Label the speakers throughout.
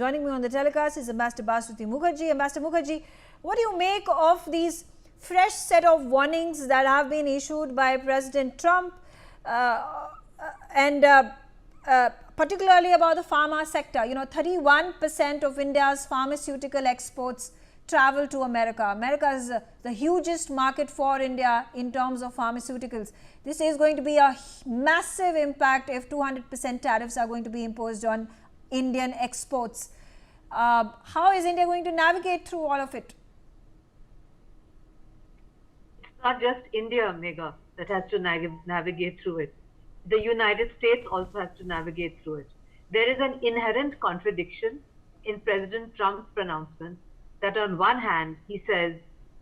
Speaker 1: Joining me on the telecast is Ambassador Basuti Mukherjee. Ambassador Mukherjee, what do you make of these fresh set of warnings that have been issued by President Trump and particularly about the pharma sector? 31% of India's pharmaceutical exports travel to America. America is the hugest market for India in terms of pharmaceuticals. This is going to be a massive impact if 200% tariffs are going to be imposed on Indian exports. How is India going to navigate through all of it?
Speaker 2: It's not just India, Megha, that has to navigate through it. The United States also has to navigate through it. There is an inherent contradiction in President Trump's pronouncement that on one hand, he says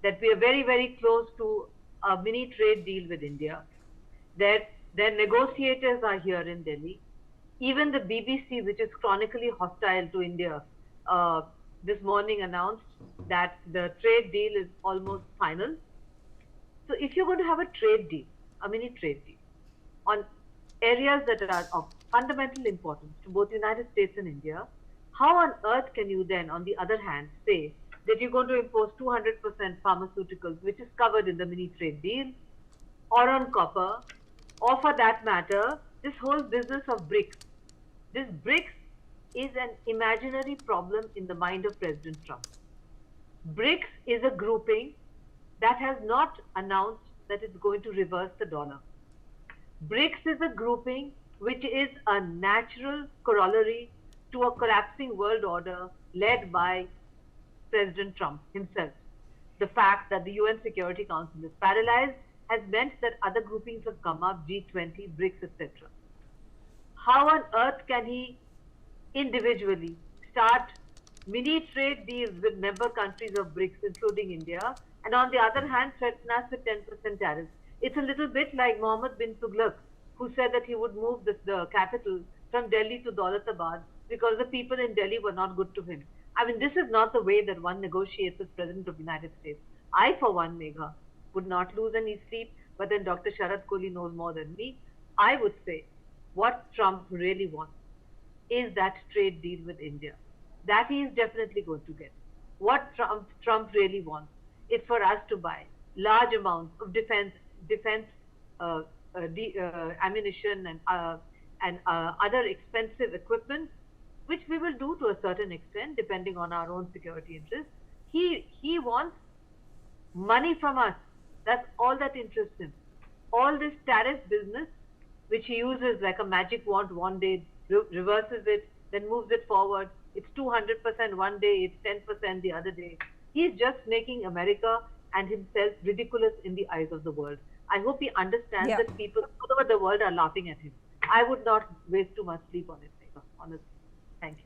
Speaker 2: that we are very, very close to a mini trade deal with India. Their negotiators are here in Delhi. Even the BBC, which is chronically hostile to India, this morning announced that the trade deal is almost final. So if you're going to have a trade deal, a mini trade deal, on areas that are of fundamental importance to both the United States and India, how on earth can you then, on the other hand, say that you're going to impose 200% pharmaceuticals, which is covered in the mini trade deal, or on copper, or for that matter, this whole business of BRICS. This BRICS is an imaginary problem in the mind of President Trump. BRICS is a grouping that has not announced that it's going to reverse the dollar. BRICS is a grouping which is a natural corollary to a collapsing world order led by President Trump himself. The fact that the UN Security Council is paralyzed has meant that other groupings have come up, G20, BRICS, etc. How on earth can he individually start mini trade deals with member countries of BRICS, including India, and on the other hand threaten us with 10% tariffs? It's a little bit like Mohammed bin Tughlaq, who said that he would move the capital from Delhi to Daulatabad because the people in Delhi were not good to him. I mean, this is not the way that one negotiates with President of the United States. I, for one, Megha, would not lose any sleep, but then Dr. Sharad Kohli knows more than me. I would say what Trump really wants is that trade deal with India. That he is definitely going to get. What Trump really wants is for us to buy large amounts of defense ammunition and other expensive equipment, which we will do to a certain extent, depending on our own security interests. He wants money from us. That's all that interests him. All this tariff business, which he uses like a magic wand, one day reverses it, then moves it forward. It's 200% one day, it's 10% the other day. He's just making America and himself ridiculous in the eyes of the world. I hope he understands that people all over the world are laughing at him. I would not waste too much sleep on it, honestly. Thank you.